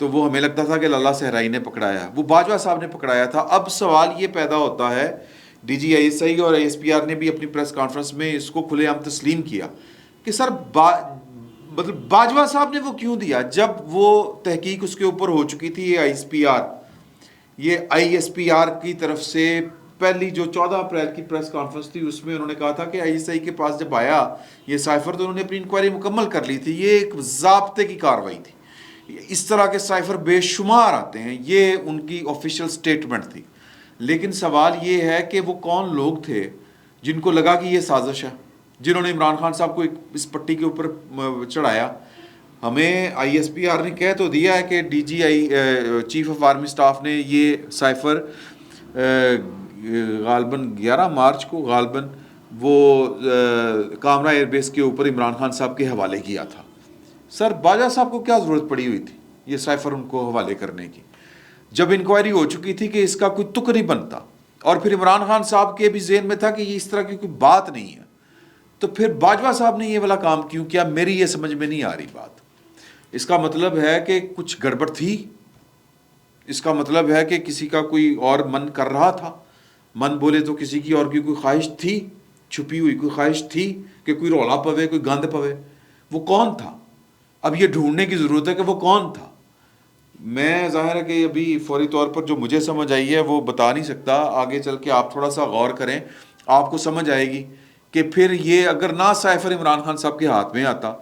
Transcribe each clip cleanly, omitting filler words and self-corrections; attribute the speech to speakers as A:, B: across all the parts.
A: تو وہ ہمیں لگتا تھا کہ للہ صحرائی نے پکڑایا، وہ باجوہ صاحب نے پکڑایا تھا۔ اب سوال یہ پیدا ہوتا ہے، D G I S I اور ایس پی آر نے بھی اپنی پریس کانفرنس میں اس کو کھلے عام تسلیم کیا کہ سر مطلب باجوہ صاحب نے وہ کیوں دیا، جب وہ تحقیق اس کے اوپر ہو چکی تھی۔ یہ آئی ایس پی آر کی طرف سے پہلی جو 14 اپریل کی پریس کانفرنس تھی، اس میں انہوں نے کہا تھا کہ آئی ایس آئی کے پاس جب آیا یہ سائفر تو انہوں نے اپنی انکوائری مکمل کر لی تھی، یہ ایک ضابطے کی کارروائی تھی۔ اس طرح کے سائفر بے شمار آتے ہیں، یہ ان کی آفیشیل سٹیٹمنٹ تھی۔ لیکن سوال یہ ہے کہ وہ کون لوگ تھے جن کو لگا کہ یہ سازش ہے، جنہوں نے عمران خان صاحب کو اس پٹی کے اوپر چڑھایا۔ ہمیں آئی ایس پی آر نے کہہ تو دیا ہے کہ D G I chief of army staff نے یہ سائفر غالباً 11 مارچ کو غالباً وہ کامرہ ایئر بیس کے اوپر عمران خان صاحب کے حوالے کیا تھا۔ سر باجوہ صاحب کو کیا ضرورت پڑی ہوئی تھی یہ سائفر ان کو حوالے کرنے کی، جب انکوائری ہو چکی تھی کہ اس کا کوئی تک نہیں بنتا، اور پھر عمران خان صاحب کے بھی ذہن میں تھا کہ یہ اس طرح کی کوئی بات نہیں ہے، تو پھر باجوہ صاحب نے یہ والا کام کیوں کیا؟ میری یہ سمجھ میں نہیں آ رہی بات۔ اس کا مطلب ہے کہ کچھ گڑبڑ تھی، اس کا مطلب ہے کہ کسی کا کوئی اور من کر رہا تھا، من بولے تو کسی کی اور کی کوئی خواہش تھی، چھپی ہوئی کوئی خواہش تھی کہ کوئی رولا پوے، کوئی گند پوے۔ وہ کون تھا؟ اب یہ ڈھونڈنے کی ضرورت ہے کہ وہ کون تھا۔ میں ظاہر ہے کہ ابھی فوری طور پر جو مجھے سمجھ آئی ہے وہ بتا نہیں سکتا، آگے چل کے آپ تھوڑا سا غور کریں، آپ کو سمجھ آئے گی کہ پھر یہ اگر نہ سائفر عمران خان صاحب کے ہاتھ میں آتا،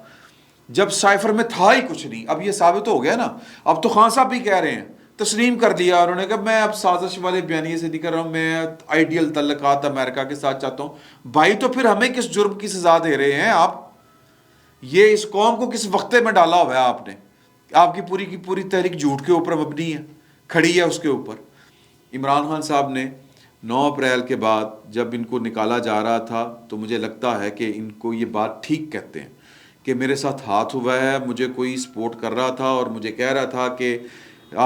A: جب سائفر میں تھا ہی کچھ نہیں، اب یہ ثابت ہو گیا نا، اب تو خان صاحب بھی کہہ رہے ہیں، تسلیم کر دیا انہوں نے کہ میں اب سازش والے بیانیے سے نہیں کر رہا ہوں، میں آئیڈیل تعلقات امریکہ کے ساتھ چاہتا ہوں۔ بھائی تو پھر ہمیں کس جرم کی سزا دے رہے ہیں آپ؟ یہ اس قوم کو کس وقتے میں ڈالا ہوا ہے آپ نے؟ آپ کی پوری تحریک جھوٹ کے اوپر مبنی ہے، کھڑی ہے اس کے اوپر۔ عمران خان صاحب نے 9 اپریل کے بعد جب ان کو نکالا جا رہا تھا تو مجھے لگتا ہے کہ ان کو یہ بات ٹھیک کہتے ہیں کہ میرے ساتھ ہاتھ ہوا ہے، مجھے کوئی سپورٹ کر رہا تھا اور مجھے کہہ رہا تھا کہ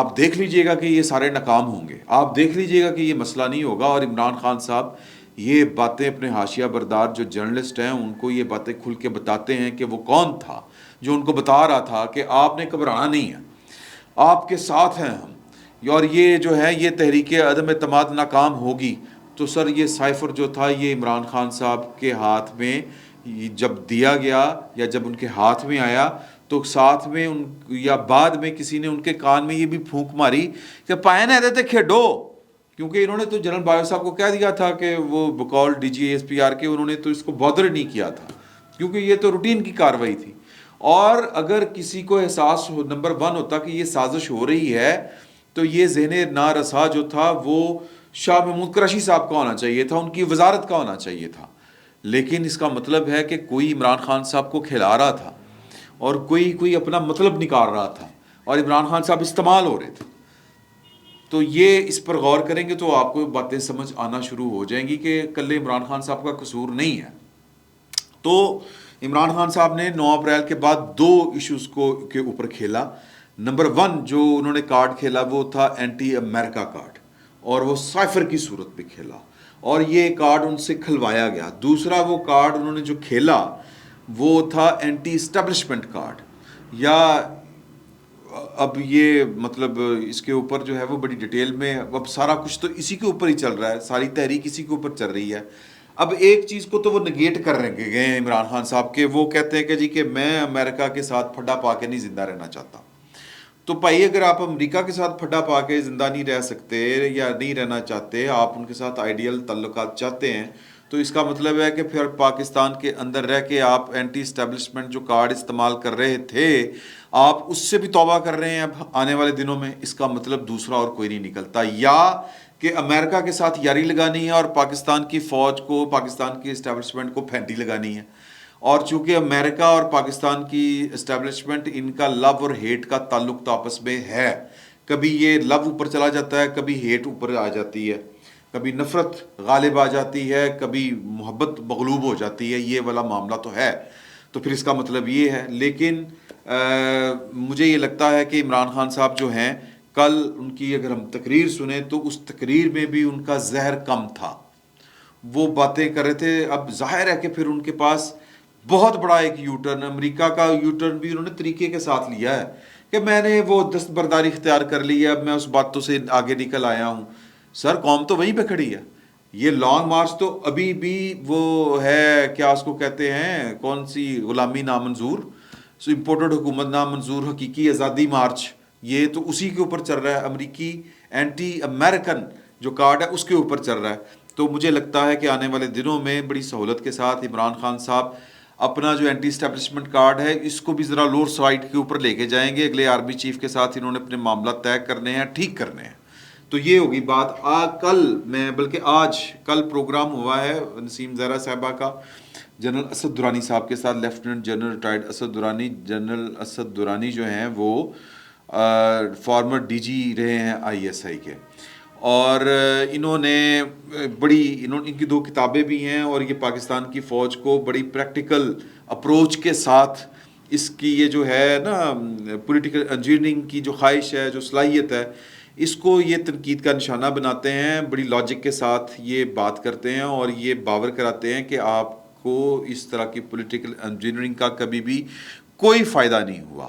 A: آپ دیکھ لیجئے گا کہ یہ سارے ناکام ہوں گے، آپ دیکھ لیجئے گا کہ یہ مسئلہ نہیں ہوگا۔ اور عمران خان صاحب یہ باتیں اپنے حاشیہ بردار جو جرنلسٹ ہیں ان کو یہ باتیں کھل کے بتاتے ہیں کہ وہ کون تھا جو ان کو بتا رہا تھا کہ آپ نے گھبرانا نہیں ہے، آپ کے ساتھ ہیں ہم، اور یہ جو ہے یہ تحریک عدم اعتماد ناکام ہوگی۔ تو سر یہ سائفر جو تھا یہ عمران خان صاحب کے ہاتھ میں جب دیا گیا یا جب ان کے ہاتھ میں آیا تو ساتھ میں یا بعد میں کسی نے ان کے کان میں یہ بھی پھونک ماری کہ پائے نہ دیتے کھیڈو، کیونکہ انہوں نے تو جنرل باجوہ صاحب کو کہہ دیا تھا کہ وہ بقول D G I S P R انہوں نے تو اس کو بادر نہیں کیا تھا، کیونکہ یہ تو روٹین کی کارروائی تھی۔ اور اگر کسی کو احساس نمبر 1 ہوتا کہ یہ سازش ہو رہی ہے تو یہ ذہن نارسا جو تھا وہ شاہ محمود قریشی صاحب کا ہونا چاہیے تھا، ان کی وزارت کا ہونا چاہیے تھا۔ لیکن اس کا مطلب ہے کہ کوئی عمران خان صاحب کو کھلا رہا تھا اور کوئی اپنا مطلب نکال رہا تھا اور عمران خان صاحب استعمال ہو رہے تھے۔ تو یہ اس پر غور کریں گے تو آپ کو باتیں سمجھ آنا شروع ہو جائیں گی کہ کل عمران خان صاحب کا قصور نہیں ہے۔ تو عمران خان صاحب نے 9 اپریل کے بعد 2 ایشوز کے اوپر کھیلا۔ نمبر 1 جو انہوں نے کارڈ کھیلا وہ تھا اینٹی امریکہ کارڈ، اور وہ سائفر کی صورت میں کھیلا اور یہ کارڈ ان سے کھلوایا گیا۔ دوسرا وہ کارڈ انہوں نے جو کھیلا وہ تھا اینٹی اسٹیبلشمنٹ کارڈ، یا اب یہ مطلب اس کے اوپر جو ہے وہ بڑی ڈیٹیل میں اب سارا کچھ تو اسی کے اوپر ہی چل رہا ہے، ساری تحریک اسی کے اوپر چل رہی ہے۔ اب ایک چیز کو تو وہ نگیٹ کر گئے ہیں عمران خان صاحب کے، وہ کہتے ہیں کہ جی کہ میں امریکہ کے ساتھ پھڈا پا کے نہیں زندہ رہنا چاہتا۔ تو بھائی اگر آپ امریکہ کے ساتھ پھڈا پا کے زندہ نہیں رہ سکتے یا نہیں رہنا چاہتے، آپ ان کے ساتھ آئیڈیل تعلقات چاہتے ہیں، تو اس کا مطلب ہے کہ پھر پاکستان کے اندر رہ کے آپ اینٹی اسٹیبلشمنٹ جو کارڈ استعمال کر رہے تھے آپ اس سے بھی توبہ کر رہے ہیں اب آنے والے دنوں میں۔ اس کا مطلب دوسرا اور کوئی نہیں نکلتا، یا کہ امریکہ کے ساتھ یاری لگانی ہے اور پاکستان کی فوج کو، پاکستان کی اسٹیبلشمنٹ کو پھینٹی لگانی ہے۔ اور چونکہ امریکہ اور پاکستان کی اسٹیبلشمنٹ ان کا لو اور ہیٹ کا تعلق تو آپس میں ہے، کبھی یہ لو اوپر چلا جاتا ہے، کبھی ہیٹ اوپر آ جاتی ہے، کبھی نفرت غالب آ جاتی ہے، کبھی محبت مغلوب ہو جاتی ہے، یہ والا معاملہ تو ہے۔ تو پھر اس کا مطلب یہ ہے، لیکن مجھے یہ لگتا ہے کہ عمران خان صاحب جو ہیں کل ان کی اگر ہم تقریر سنیں تو اس تقریر میں بھی ان کا زہر کم تھا، وہ باتیں کر رہے تھے۔ اب ظاہر ہے کہ پھر ان کے پاس بہت بڑا ایک یو ٹرن، امریکہ کا یو ٹرن بھی انہوں نے طریقے کے ساتھ لیا ہے کہ میں نے وہ دستبرداری اختیار کر لی ہے، اب میں اس باتوں سے آگے نکل آیا ہوں. سر قوم تو وہیں پہ کھڑی ہے. یہ لانگ مارچ تو ابھی بھی وہ ہے، کیا اس کو کہتے ہیں، کون سی غلامی نامنظور، امپورٹڈ حکومت نامنظور، حقیقی آزادی مارچ، یہ تو اسی کے اوپر چل رہا ہے. امریکی اینٹی امریکن جو کارڈ ہے اس کے اوپر چل رہا ہے. تو مجھے لگتا ہے کہ آنے والے دنوں میں بڑی سہولت کے ساتھ عمران خان صاحب اپنا جو اینٹی اسٹیبلشمنٹ کارڈ ہے اس کو بھی ذرا لور سائڈ کے اوپر لے کے جائیں گے. اگلے آرمی چیف کے ساتھ انہوں نے اپنے معاملات طے کرنے ہیں، ٹھیک کرنے ہیں. تو یہ ہوگی بات. کل میں بلکہ آج کل پروگرام ہوا ہے نسیم زہرا صاحبہ کا جنرل اسد درانی صاحب کے ساتھ، lieutenant general retired Asad Durrani. General Asad Durrani جو ہیں وہ فارمر ڈی جی رہے ہیں ISI کے، اور انہوں نے ان کی 2 کتابیں بھی ہیں، اور یہ پاکستان کی فوج کو بڑی پریکٹیکل اپروچ کے ساتھ اس کی یہ جو ہے نا پولیٹیکل انجینئرنگ کی جو خواہش ہے، جو صلاحیت ہے، اس کو یہ تنقید کا نشانہ بناتے ہیں. بڑی لاجک کے ساتھ یہ بات کرتے ہیں اور یہ باور کراتے ہیں کہ آپ کو اس طرح کی پولیٹیکل انجینئرنگ کا کبھی بھی کوئی فائدہ نہیں ہوا.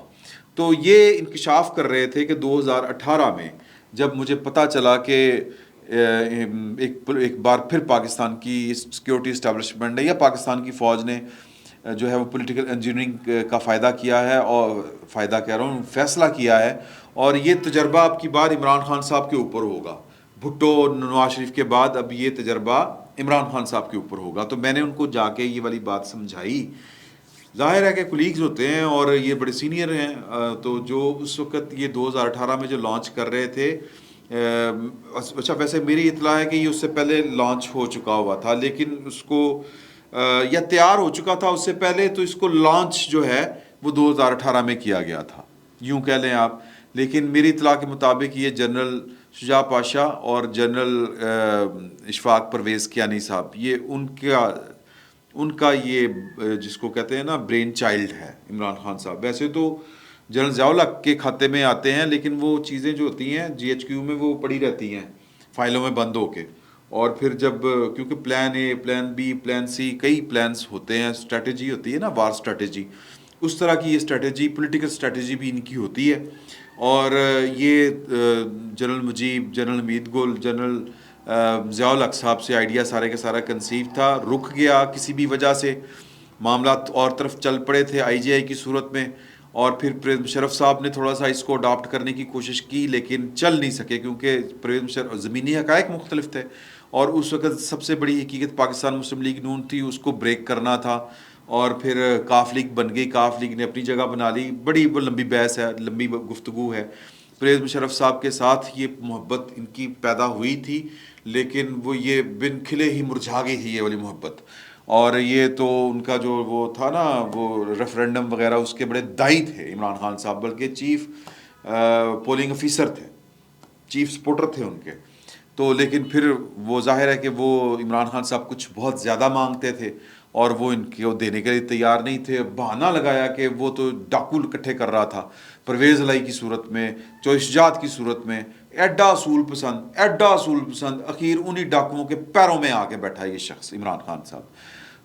A: تو یہ انکشاف کر رہے تھے کہ 2018 میں جب مجھے پتہ چلا کہ ایک بار پھر پاکستان کی سیکیورٹی اسٹیبلشمنٹ نے یا پاکستان کی فوج نے جو ہے وہ پولیٹیکل انجینئرنگ کا فائدہ کیا ہے، اور فائدہ کہہ رہا ہوں فیصلہ کیا ہے، اور یہ تجربہ اب کی بار عمران خان صاحب کے اوپر ہوگا. بھٹو اور نواز شریف کے بعد اب یہ تجربہ عمران خان صاحب کے اوپر ہوگا. تو میں نے ان کو جا کے یہ والی بات سمجھائی. ظاہر ہے کہ کولیگز ہوتے ہیں اور یہ بڑے سینئر ہیں، تو جو اس وقت یہ 2018 میں جو لانچ کر رہے تھے، اچھا ویسے میری اطلاع ہے کہ یہ اس سے پہلے لانچ ہو چکا ہوا تھا، لیکن اس کو یا تیار ہو چکا تھا اس سے پہلے، تو اس کو لانچ جو ہے وہ 2018 میں کیا گیا تھا، یوں کہہ لیں آپ. لیکن میری اطلاع کے مطابق یہ جنرل شجاع پاشا اور جنرل اشفاق پرویز کیانی صاحب، یہ ان کا یہ جس کو کہتے ہیں نا برین چائلڈ ہے عمران خان صاحب. ویسے تو جنرل ضیاء الحق کے کھاتے میں آتے ہیں، لیکن وہ چیزیں جو ہوتی ہیں GHQ میں وہ پڑی رہتی ہیں فائلوں میں بند ہو کے، اور پھر جب کیونکہ plan A plan B plan C کئی پلانس ہوتے ہیں، اسٹریٹجی ہوتی ہے نا وار اسٹریٹجی، اس طرح کی یہ اسٹریٹجی پولیٹیکل اسٹریٹجی بھی ان کی ہوتی ہے. اور یہ جنرل مجیب، جنرل حمید گل، جنرل ضیاء الحق صاحب سے آئیڈیا سارے کا سارا کنسیو تھا، رک گیا کسی بھی وجہ سے، معاملات اور طرف چل پڑے تھے IGI کی صورت میں، اور پھر پرویز مشرف صاحب نے تھوڑا سا اس کو اڈاپٹ کرنے کی کوشش کی لیکن چل نہیں سکے، کیونکہ پرویز مشرف زمینی حقائق مختلف تھے، اور اس وقت سب سے بڑی حقیقت پاکستان مسلم لیگ نون تھی، اس کو بریک کرنا تھا. اور پھر کاف لیگ بن گئی، کاف لیگ نے اپنی جگہ بنا لی. بڑی وہ لمبی بحث ہے، لمبی گفتگو ہے. پرویز مشرف صاحب کے ساتھ یہ محبت ان کی پیدا ہوئی تھی، لیکن وہ یہ بن کھلے ہی مرجھا گئی تھی یہ والی محبت. اور یہ تو ان کا جو وہ تھا نا وہ ریفرینڈم وغیرہ، اس کے بڑے دائی تھے عمران خان صاحب، بلکہ چیف پولنگ افیسر تھے، چیف سپورٹر تھے ان کے. تو لیکن پھر وہ ظاہر ہے کہ وہ عمران خان صاحب کچھ بہت زیادہ مانگتے تھے اور وہ ان کو دینے کے لیے تیار نہیں تھے. بہانہ لگایا کہ وہ تو ڈاکو اکٹھے کر رہا تھا پرویز الہی کی صورت میں، چوئس کی صورت میں، ایڈا اصول پسند. اخیر انہی ڈاکوؤں کے پیروں میں آ کے بیٹھا یہ شخص عمران خان صاحب.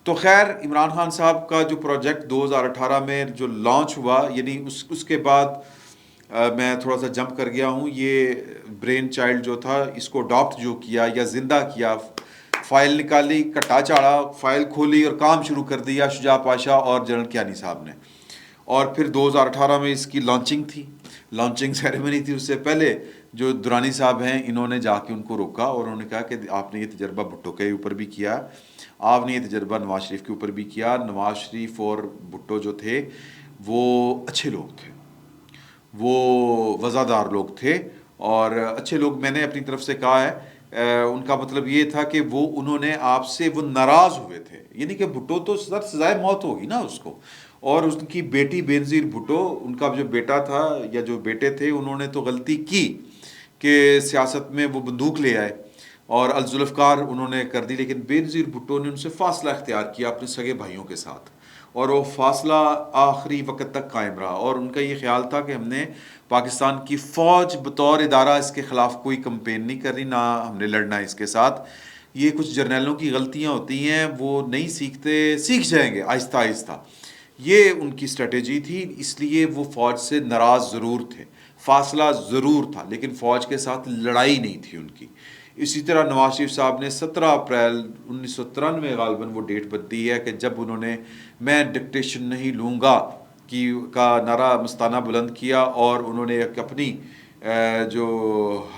A: تو خیر عمران خان صاحب کا جو پروجیکٹ 2018 میں جو لانچ ہوا، یعنی اس کے بعد میں تھوڑا سا جمپ کر گیا ہوں. یہ برین چائلڈ جو تھا اس کو اڈاپٹ جو کیا یا زندہ کیا، فائل نکالی، کٹا چاڑا، فائل کھولی اور کام شروع کر دیا شجاع پاشا اور جنرل کیانی صاحب نے. اور پھر 2018 میں اس کی لانچنگ تھی، لانچنگ سیریمنی تھی. اس سے پہلے جو درانی صاحب ہیں انہوں نے جا کے ان کو روکا اور انہوں نے کہا کہ آپ نے یہ تجربہ بھٹو کے اوپر بھی کیا، آپ نے یہ تجربہ نواز شریف کے اوپر بھی کیا. نواز شریف اور بھٹو جو تھے وہ اچھے لوگ تھے، وہ وزادار لوگ تھے اور اچھے لوگ. میں نے اپنی طرف سے کہا ہے ان کا مطلب یہ تھا کہ وہ انہوں نے آپ سے وہ ناراض ہوئے تھے، یعنی کہ بھٹو تو سزائے موت ہوگی نا اس کو، اور اس کی بیٹی بینظیر بھٹو، ان کا جو بیٹا تھا یا جو بیٹے تھے، انہوں نے تو غلطی کی کہ سیاست میں وہ بندوق لے آئے اور الذوالفقار انہوں نے کر دی. لیکن بینظیر بھٹو نے ان سے فاصلہ اختیار کیا اپنے سگے بھائیوں کے ساتھ، اور وہ فاصلہ آخری وقت تک قائم رہا. اور ان کا یہ خیال تھا کہ ہم نے پاکستان کی فوج بطور ادارہ اس کے خلاف کوئی کمپین نہیں کرنی، نہ ہم نے لڑنا اس کے ساتھ، یہ کچھ جرنیلوں کی غلطیاں ہوتی ہیں، وہ نہیں سیکھتے، سیکھ جائیں گے آہستہ آہستہ، یہ ان کی اسٹریٹجی تھی، اس لیے وہ فوج سے ناراض ضرور تھے، فاصلہ ضرور تھا، لیکن فوج کے ساتھ لڑائی نہیں تھی ان کی۔ اسی طرح نواز شریف صاحب نے 17 اپریل 1993 غالباً وہ ڈیٹ بدلی ہے کہ جب انہوں نے میں ڈکٹیشن نہیں لوں گا کا نعرہ مستانہ بلند کیا، اور انہوں نے ایک اپنی جو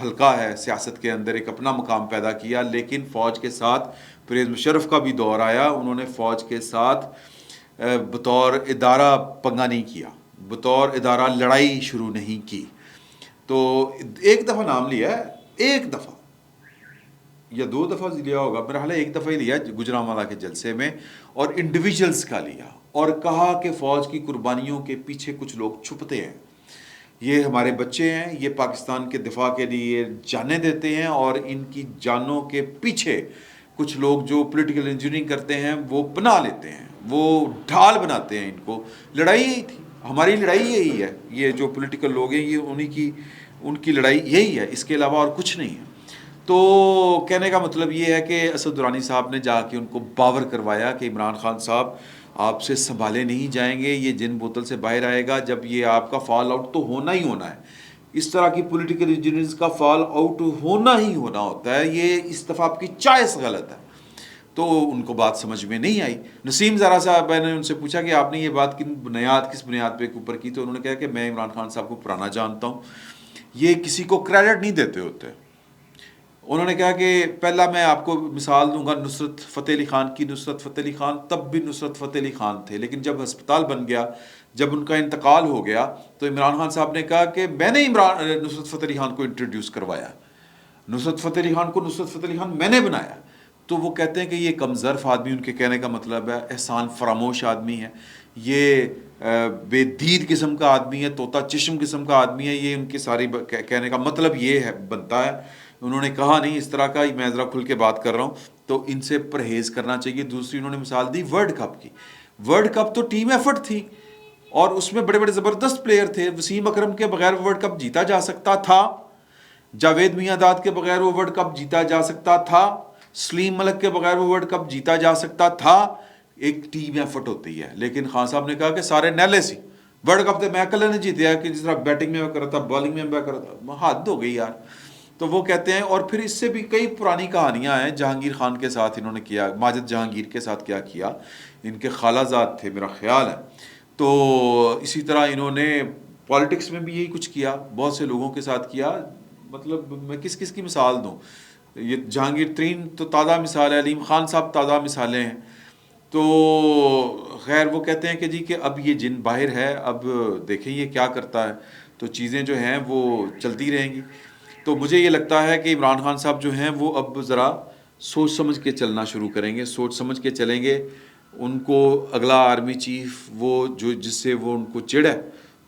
A: حلقہ ہے سیاست کے اندر ایک اپنا مقام پیدا کیا، لیکن فوج کے ساتھ پرویز مشرف کا بھی دور آیا، انہوں نے فوج کے ساتھ بطور ادارہ پنگا نہیں کیا، بطور ادارہ لڑائی شروع نہیں کی۔ تو ایک دفعہ نام لیا ہے، ایک دفعہ یا 2 دفعہ لیا ہوگا، میرا خیال ہے ایک دفعہ ہی لیا گجرانوالہ کے جلسے میں، اور انڈیویجولز کا لیا، اور کہا کہ فوج کی قربانیوں کے پیچھے کچھ لوگ چھپتے ہیں، یہ ہمارے بچے ہیں، یہ پاکستان کے دفاع کے لیے جانیں دیتے ہیں، اور ان کی جانوں کے پیچھے کچھ لوگ جو پولیٹیکل انجینئرنگ کرتے ہیں وہ پناہ لیتے ہیں، وہ ڈھال بناتے ہیں ان کو۔ لڑائی یہی تھی، ہماری لڑائی یہی ہے، یہ جو پولیٹیکل لوگ ہیں یہ ان کی لڑائی یہی ہے، اس کے علاوہ اور کچھ نہیں ہے۔ تو کہنے کا مطلب یہ ہے کہ اسد درانی صاحب نے جا کے ان کو باور کروایا کہ عمران خان صاحب آپ سے سنبھالے نہیں جائیں گے، یہ جن بوتل سے باہر آئے گا جب یہ آپ کا فال آؤٹ تو ہونا ہی ہونا ہے، اس طرح کی پولیٹیکل انجینئرز کا فال آؤٹ ہونا ہی ہونا ہوتا ہے، یہ اس دفعہ آپ کی چوائس غلط ہے۔ تو ان کو بات سمجھ میں نہیں آئی۔ نسیم زارا صاحب، میں نے ان سے پوچھا کہ آپ نے یہ بات کس بنیاد پہ اوپر کی، تو انہوں نے کہا کہ میں عمران خان صاحب کو پرانا جانتا ہوں، یہ کسی کو کریڈٹ نہیں دیتے ہوتے۔ انہوں نے کہا کہ پہلا میں آپ کو مثال دوں گا نصرت فتح علی خان کی۔ نصرت فتح علی خان تب بھی نصرت فتح علی خان تھے، لیکن جب ہسپتال بن گیا، جب ان کا انتقال ہو گیا، تو عمران خان صاحب نے کہا کہ میں نے نصرت فتح علی خان کو انٹروڈیوس کروایا، نصرت فتح علی خان کو نصرت فتح علی خان میں نے بنایا۔ تو وہ کہتے ہیں کہ یہ کم ظرف آدمی، ان کے کہنے کا مطلب ہے احسان فراموش آدمی ہے، یہ بے دید قسم کا آدمی ہے، طوطا چشم قسم کا آدمی ہے، یہ ان کے ساری کہنے کا مطلب یہ ہے بنتا ہے۔ انہوں نے کہا نہیں اس طرح کا، میں ذرا کھل کے بات کر رہا ہوں، تو ان سے پرہیز کرنا چاہیے۔ دوسری انہوں نے مثال دی ورلڈ کپ کی۔ ورلڈ کپ تو ٹیم ایفرٹ تھی، اور اس میں بڑے بڑے زبردست پلیئر تھے۔ وسیم اکرم کے بغیر ورلڈ کپ جیتا جا سکتا تھا، جاوید میاں داد کے بغیر وہ ورلڈ کپ جیتا جا سکتا تھا، سلیم ملک کے بغیر وہ ورلڈ کپ جیتا جا سکتا تھا۔ ایک ٹیم ایفرٹ ہوتی ہے، لیکن خان صاحب نے کہا کہ سارے نیلے سی ورلڈ کپ تو میں اکیلے نے جیتیا، کہ جس طرح بیٹنگ میں کر رہا تھا، بالنگ میں کر رہا تھا، حد ہو گئی یار۔ تو وہ کہتے ہیں، اور پھر اس سے بھی کئی پرانی کہانیاں ہیں، جہانگیر خان کے ساتھ انہوں نے کیا، ماجد جہانگیر کے ساتھ کیا ان کے خالہ زاد تھے میرا خیال ہے۔ تو اسی طرح انہوں نے پالیٹکس میں بھی یہی کچھ کیا، بہت سے لوگوں کے ساتھ کیا۔ مطلب میں کس کی مثال دوں، یہ جہانگیر ترین تو تازہ مثال ہے، علیم خان صاحب تازہ مثالیں ہیں۔ تو خیر وہ کہتے ہیں کہ جی کہ اب یہ جن باہر ہے، اب دیکھیں یہ کیا کرتا ہے، تو چیزیں جو ہیں وہ چلتی رہیں گی۔ تو مجھے یہ لگتا ہے کہ عمران خان صاحب جو ہیں وہ اب ذرا سوچ سمجھ کے چلنا شروع کریں گے، سوچ سمجھ کے چلیں گے۔ ان کو اگلا آرمی چیف، وہ جو جس سے وہ ان کو چڑ ہے،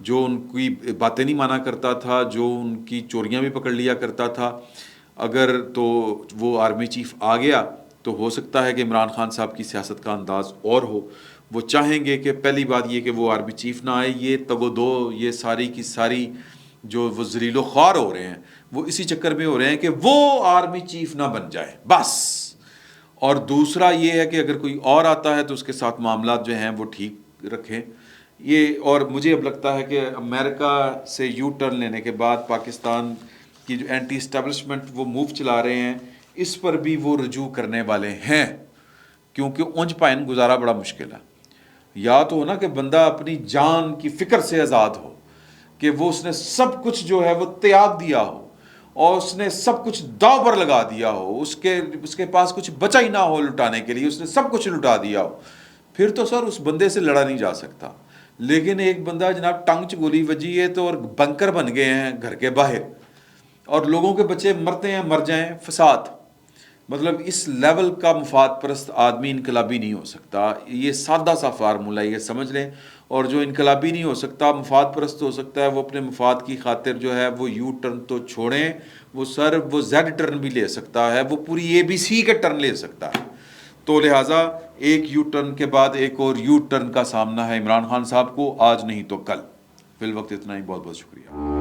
A: جو ان کی باتیں نہیں مانا کرتا تھا، جو ان کی چوریاں بھی پکڑ لیا کرتا تھا، اگر تو وہ آرمی چیف آ گیا تو ہو سکتا ہے کہ عمران خان صاحب کی سیاست کا انداز اور ہو۔ وہ چاہیں گے کہ پہلی بات یہ کہ وہ آرمی چیف نہ آئے، یہ تگ و دو، یہ ساری کی ساری جو وہ ذلیل و خوار ہو رہے ہیں، وہ اسی چکر میں ہو رہے ہیں کہ وہ آرمی چیف نہ بن جائے بس۔ اور دوسرا یہ ہے کہ اگر کوئی اور آتا ہے تو اس کے ساتھ معاملات جو ہیں وہ ٹھیک رکھیں۔ یہ اور مجھے اب لگتا ہے کہ امریکہ سے یو ٹرن لینے کے بعد پاکستان کی جو اینٹی اسٹیبلشمنٹ وہ موو چلا رہے ہیں، اس پر بھی وہ رجوع کرنے والے ہیں، کیونکہ اونج پائن گزارا بڑا مشکل ہے۔ یا تو ہو نا کہ بندہ اپنی جان کی فکر سے آزاد ہو، کہ وہ اس نے سب کچھ جو ہے وہ تیاگ دیا ہو، اور اس نے سب کچھ داؤ پر لگا دیا ہو، اس کے پاس کچھ بچا ہی نہ ہو لٹانے کے لیے، اس نے سب کچھ لٹا دیا ہو، پھر تو سر اس بندے سے لڑا نہیں جا سکتا۔ لیکن ایک بندہ جناب ٹنگ چ گولی وجی ہے تو، اور بنکر بن گئے ہیں گھر کے باہر، اور لوگوں کے بچے مرتے ہیں، مر جائیں، فساد۔ مطلب اس لیول کا مفاد پرست آدمی انقلابی نہیں ہو سکتا۔ یہ سادہ سا فارمولہ یہ سمجھ لیں۔ اور جو انقلابی نہیں ہو سکتا، مفاد پرست ہو سکتا ہے، وہ اپنے مفاد کی خاطر جو ہے وہ یو ٹرن تو چھوڑیں، وہ زیڈ ٹرن بھی لے سکتا ہے، وہ پوری ABC کے ٹرن لے سکتا ہے۔ تو لہٰذا ایک یو ٹرن کے بعد ایک اور یو ٹرن کا سامنا ہے عمران خان صاحب کو، آج نہیں تو کل۔ فی الوقت اتنا ہی، بہت بہت شکریہ۔